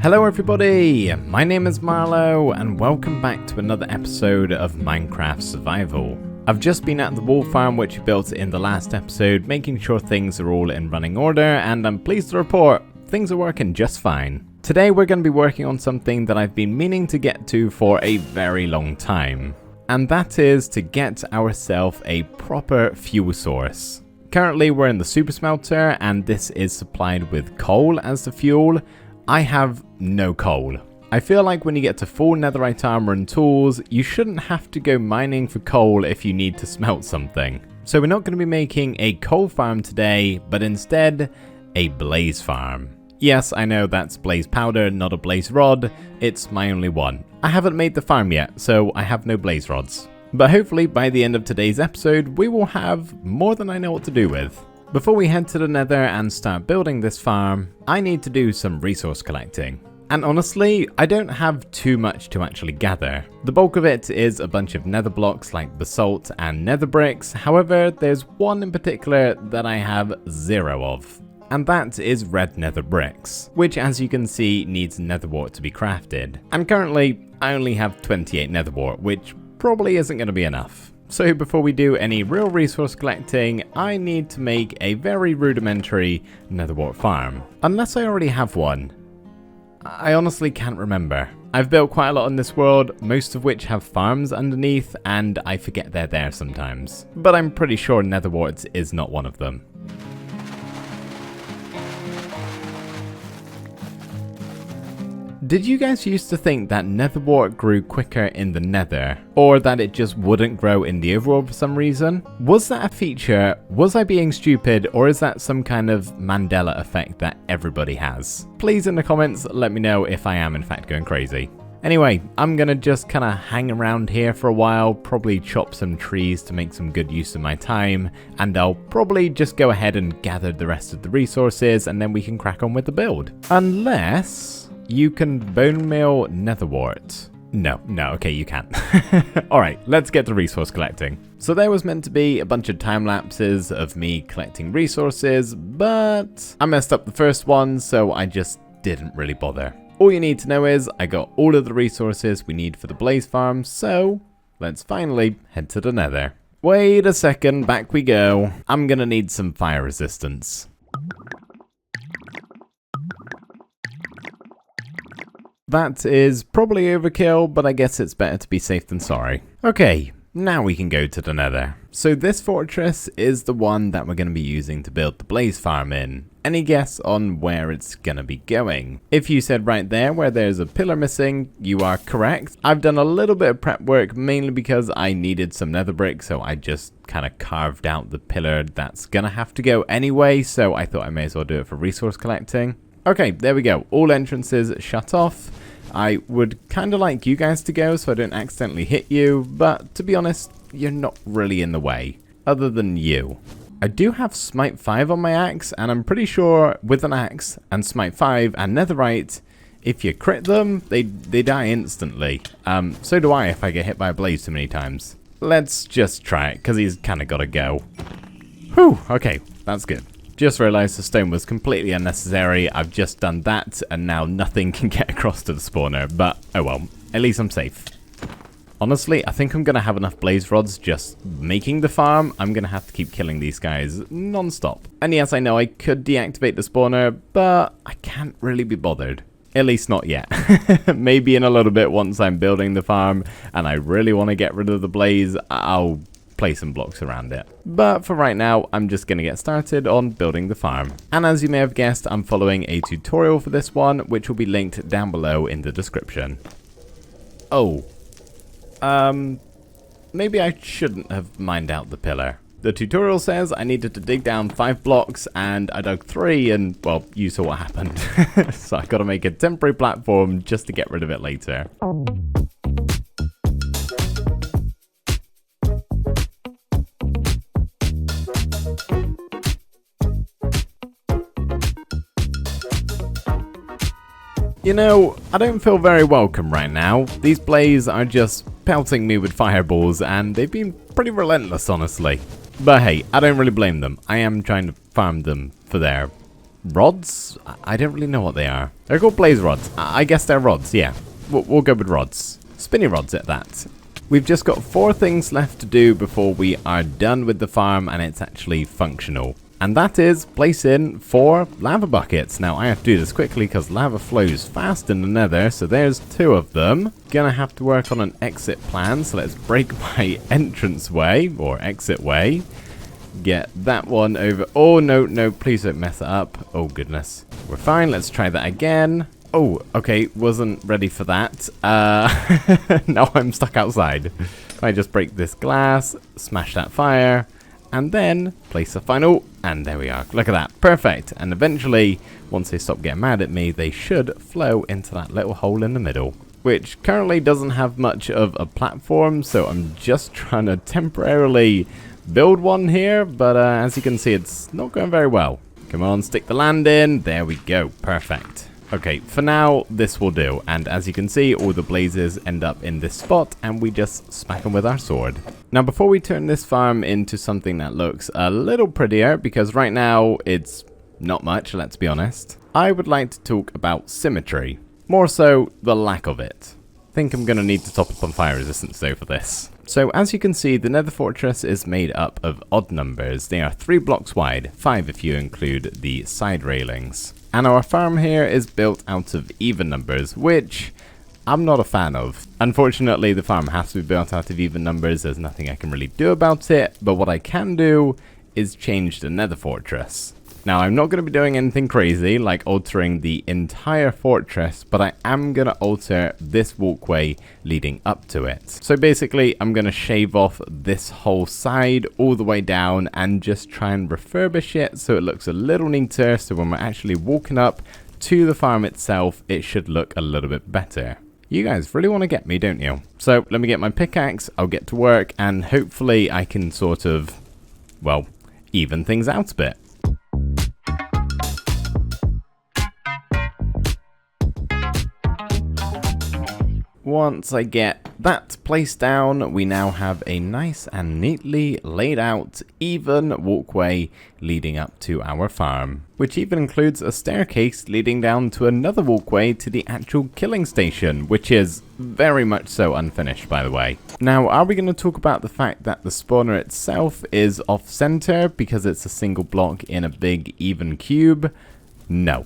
Hello everybody, my name is Marlowe and welcome back to another episode of Minecraft Survival. I've just been at the wool farm which we built in the last episode, making sure things are all in running order, and I'm pleased to report things are working just fine. Today we're going to be working on something that I've been meaning to get to for a very long time, and that is to get ourselves a proper fuel source. Currently we're in the super smelter and this is supplied with coal as the fuel. I have no coal. I feel like when you get to full netherite armor and tools, you shouldn't have to go mining for coal if you need to smelt something. So we're not going to be making a coal farm today, but instead a blaze farm. Yes, I know that's blaze powder, not a blaze rod. It's my only one. I haven't made the farm yet, so I have no blaze rods. But hopefully by the end of today's episode, we will have more than I know what to do with. Before we head to the nether and start building this farm, I need to do some resource collecting. And honestly, I don't have too much to actually gather. The bulk of it is a bunch of nether blocks like basalt and nether bricks. However, there's one in particular that I have zero of. And that is red nether bricks, which as you can see needs nether wart to be crafted. And currently, I only have 28 nether wart, which probably isn't going to be enough. So before we do any real resource collecting, I need to make a very rudimentary nether wart farm. Unless I already have one. I honestly can't remember. I've built quite a lot in this world, most of which have farms underneath, and I forget they're there sometimes. But I'm pretty sure nether wart is not one of them. Did you guys used to think that nether wart grew quicker in the nether, or that it just wouldn't grow in the overworld for some reason? Was that a feature, was I being stupid, or is that some kind of Mandela effect that everybody has? Please in the comments let me know if I am in fact going crazy. Anyway, I'm gonna just kinda hang around here for a while, probably chop some trees to make some good use of my time, and I'll probably just go ahead and gather the rest of the resources and then we can crack on with the build. Unless you can bone meal nether wart. No, okay, you can't. Alright, let's get to resource collecting. So there was meant to be a bunch of time lapses of me collecting resources, but I messed up the first one, so I just didn't really bother. All you need to know is I got all of the resources we need for the blaze farm, so let's finally head to the nether. Wait a second, back we go. I'm gonna need some fire resistance. That is probably overkill, but I guess it's better to be safe than sorry. Okay, now we can go to the nether. So this fortress is the one that we're going to be using to build the blaze farm in. Any guess on where it's going to be going? If you said right there where there's a pillar missing, you are correct. I've done a little bit of prep work mainly because I needed some nether brick, so I just kind of carved out the pillar that's going to have to go anyway, so I thought I may as well do it for resource collecting. Okay, there we go. All entrances shut off. I would kind of like you guys to go so I don't accidentally hit you, but to be honest, you're not really in the way, other than you. I do have Smite 5 on my axe, and I'm pretty sure with an axe and Smite 5 and Netherite, if you crit them, they die instantly. So do I if I get hit by a blaze too many times. Let's just try it, because he's kind of got to go. Whew, okay, that's good. Just realised the stone was completely unnecessary. I've just done that and now nothing can get across to the spawner, but oh well, at least I'm safe. Honestly, I think I'm going to have enough blaze rods just making the farm. I'm going to have to keep killing these guys non-stop. And yes, I know I could deactivate the spawner, but I can't really be bothered. At least not yet. Maybe in a little bit once I'm building the farm and I really want to get rid of the blaze, I'll place some blocks around it. But for right now, I'm just going to get started on building the farm. And as you may have guessed, I'm following a tutorial for this one, which will be linked down below in the description. Oh. Maybe I shouldn't have mined out the pillar. The tutorial says I needed to dig down 5 blocks, and I dug 3, and, well, you saw what happened. So I gotta make a temporary platform just to get rid of it later. You know, I don't feel very welcome right now. These blaze are just pelting me with fireballs, and they've been pretty relentless, honestly. But hey, I don't really blame them. I am trying to farm them for their rods? I don't really know what they are. They're called blaze rods. I guess they're rods, yeah. We'll go with rods. Spinny rods at that. We've just got 4 things left to do before we are done with the farm and it's actually functional. And that is place in 4 lava buckets. Now I have to do this quickly because lava flows fast in the nether, so there's 2 of them. Gonna have to work on an exit plan, so let's break my entrance way, or exit way. Get that one over. Oh no, please don't mess it up. Oh goodness. We're fine, let's try that again. Oh, okay, wasn't ready for that. Now I'm stuck outside. If I just break this glass, smash that fire, and then place a final, and there we are. Look at that, perfect. And eventually, once they stop getting mad at me, they should flow into that little hole in the middle, which currently doesn't have much of a platform, so I'm just trying to temporarily build one here, but as you can see, it's not going very well. Come on, stick the land in. There we go, perfect. Okay, for now, this will do, and as you can see, all the blazes end up in this spot, and we just smack them with our sword. Now, before we turn this farm into something that looks a little prettier, because right now, it's not much, let's be honest, I would like to talk about symmetry. More so, the lack of it. I think I'm going to need to top up on fire resistance, though, for this. So, as you can see, the nether fortress is made up of odd numbers. They are 3 blocks wide, 5 if you include the side railings. And our farm here is built out of even numbers, which I'm not a fan of. Unfortunately, the farm has to be built out of even numbers. There's nothing I can really do about it, but what I can do is change the nether fortress. Now, I'm not going to be doing anything crazy, like altering the entire fortress, but I am going to alter this walkway leading up to it. So basically, I'm going to shave off this whole side all the way down and just try and refurbish it so it looks a little neater, so when we're actually walking up to the farm itself, it should look a little bit better. You guys really want to get me, don't you? So let me get my pickaxe, I'll get to work, and hopefully I can sort of, well, even things out a bit. Once I get that placed down, we now have a nice and neatly laid out, even walkway leading up to our farm, which even includes a staircase leading down to another walkway to the actual killing station, which is very much so unfinished, by the way. Now, are we going to talk about the fact that the spawner itself is off-center because it's a single block in a big even cube? No,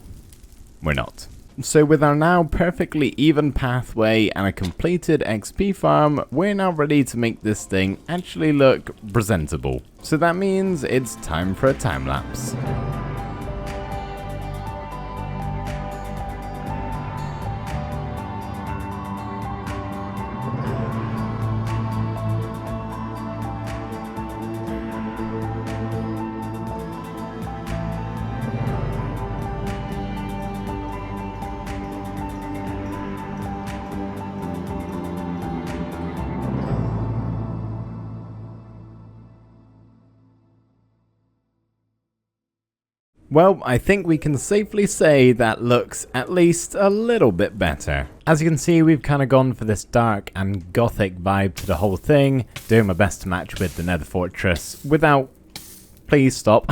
we're not. So with our now perfectly even pathway and a completed XP farm, we're now ready to make this thing actually look presentable. So that means it's time for a time lapse. Well, I think we can safely say that looks at least a little bit better. As you can see, we've kind of gone for this dark and gothic vibe to the whole thing, doing my best to match with the nether fortress without, please stop,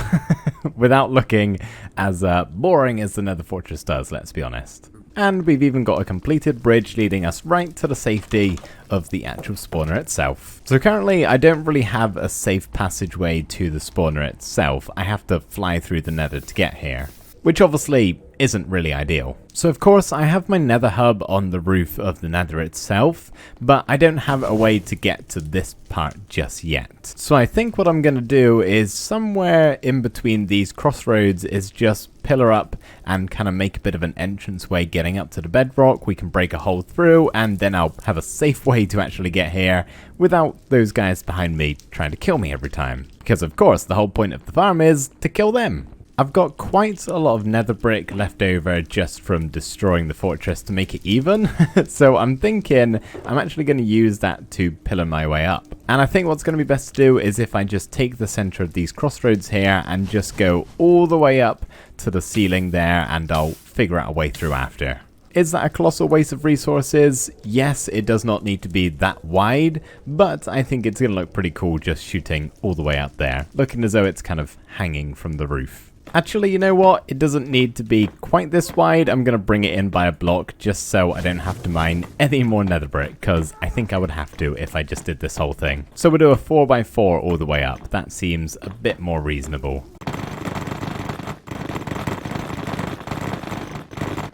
without looking as boring as the nether fortress does, let's be honest. And we've even got a completed bridge leading us right to the safety of the actual spawner itself. So currently I don't really have a safe passageway to the spawner itself. I have to fly through the nether to get here, which obviously isn't really ideal. So of course I have my nether hub on the roof of the nether itself, but I don't have a way to get to this part just yet. So I think what I'm going to do is somewhere in between these crossroads is just pillar up and kind of make a bit of an entrance way getting up to the bedrock. We can break a hole through and then I'll have a safe way to actually get here without those guys behind me trying to kill me every time. Because of course the whole point of the farm is to kill them. I've got quite a lot of nether brick left over just from destroying the fortress to make it even, so I'm thinking I'm actually going to use that to pillar my way up. And I think what's going to be best to do is if I just take the center of these crossroads here and just go all the way up to the ceiling there, and I'll figure out a way through after. Is that a colossal waste of resources? Yes, it does not need to be that wide, but I think it's going to look pretty cool just shooting all the way out there, looking as though it's kind of hanging from the roof. Actually, you know what? It doesn't need to be quite this wide. I'm going to bring it in by a block just so I don't have to mine any more nether brick, because I think I would have to if I just did this whole thing. So we'll do a 4x4 all the way up. That seems a bit more reasonable.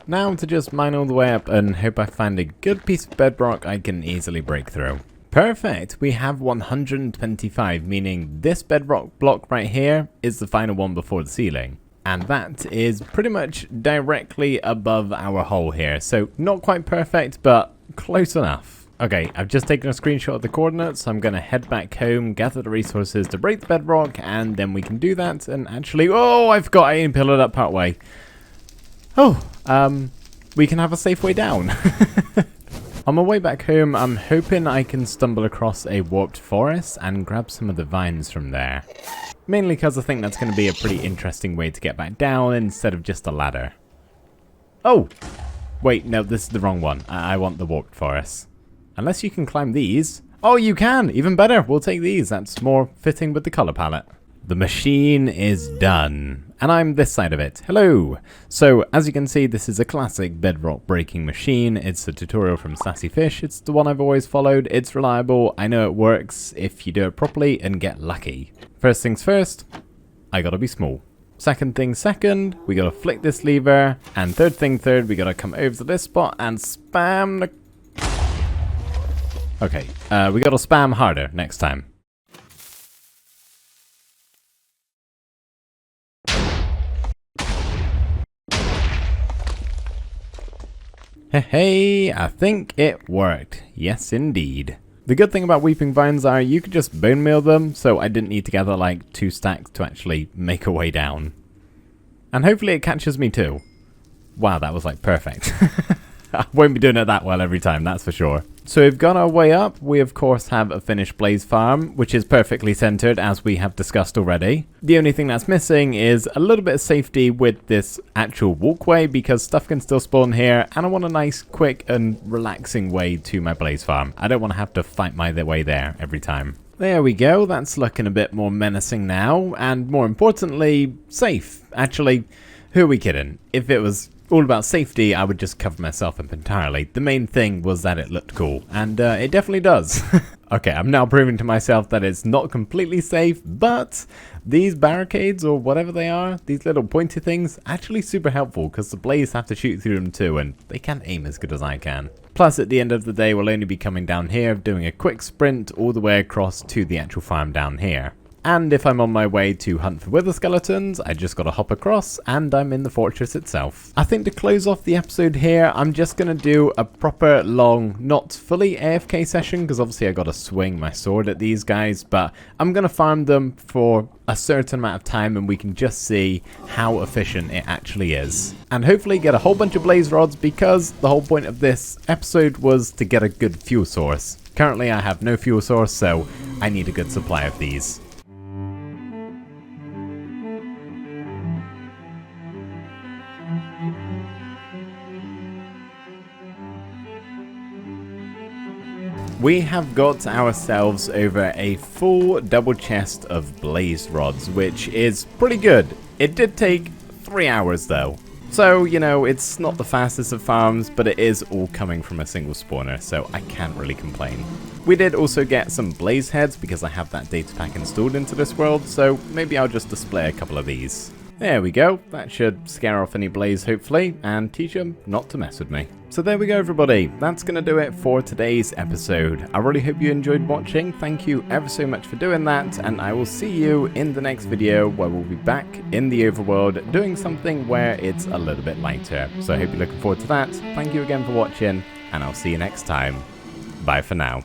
Now to just mine all the way up and hope I find a good piece of bedrock I can easily break through. Perfect, we have 125, meaning this bedrock block right here is the final one before the ceiling. And that is pretty much directly above our hole here, so not quite perfect, but close enough. Okay, I've just taken a screenshot of the coordinates, so I'm going to head back home, gather the resources to break the bedrock, and then we can do that, and actually, oh, I forgot I didn't pillar it up part way. Oh, we can have a safe way down. On my way back home, I'm hoping I can stumble across a warped forest and grab some of the vines from there. Mainly because I think that's going to be a pretty interesting way to get back down instead of just a ladder. Oh! Wait, no, this is the wrong one. I want the warped forest. Unless you can climb these. Oh, you can! Even better! We'll take these. That's more fitting with the color palette. The machine is done. And I'm this side of it. Hello! So, as you can see, this is a classic bedrock breaking machine. It's a tutorial from Sassy Fish. It's the one I've always followed. It's reliable. I know it works if you do it properly and get lucky. First things first, I gotta be small. Second thing second, we gotta flick this lever. And third thing third, we gotta come over to this spot and spam the... Okay, we gotta spam harder next time. Hey, I think it worked. Yes, indeed. The good thing about weeping vines are you could just bone meal them, so I didn't need to gather like 2 stacks to actually make a way down. And hopefully it catches me too. Wow, that was like perfect. I won't be doing it that well every time, that's for sure. So we've got our way up. We of course have a finished blaze farm, which is perfectly centered as we have discussed already. The only thing that's missing is a little bit of safety with this actual walkway because stuff can still spawn here and I want a nice, quick and relaxing way to my blaze farm. I don't want to have to fight my way there every time. There we go, that's looking a bit more menacing now and more importantly, safe. Actually, who are we kidding? If it was all about safety, I would just cover myself up entirely. The main thing was that it looked cool, and it definitely does. Okay, I'm now proving to myself that it's not completely safe, but these barricades, or whatever they are, these little pointy things, actually super helpful, because the blaze have to shoot through them too, and they can't aim as good as I can. Plus, at the end of the day, we'll only be coming down here, doing a quick sprint all the way across to the actual farm down here. And if I'm on my way to hunt for wither skeletons, I just gotta hop across and I'm in the fortress itself. I think to close off the episode here, I'm just gonna do a proper long, not fully AFK session, because obviously I gotta swing my sword at these guys, but I'm gonna farm them for a certain amount of time and we can just see how efficient it actually is. And hopefully get a whole bunch of blaze rods, because the whole point of this episode was to get a good fuel source. Currently I have no fuel source, so I need a good supply of these. We have got ourselves over a full double chest of blaze rods, which is pretty good. It did take 3 hours though. So, you know, it's not the fastest of farms, but it is all coming from a single spawner, so I can't really complain. We did also get some blaze heads because I have that data pack installed into this world, so maybe I'll just display a couple of these. There we go, that should scare off any blaze hopefully, and teach them not to mess with me. So there we go everybody, that's going to do it for today's episode. I really hope you enjoyed watching, thank you ever so much for doing that, and I will see you in the next video where we'll be back in the overworld doing something where it's a little bit lighter. So I hope you're looking forward to that, thank you again for watching, and I'll see you next time. Bye for now.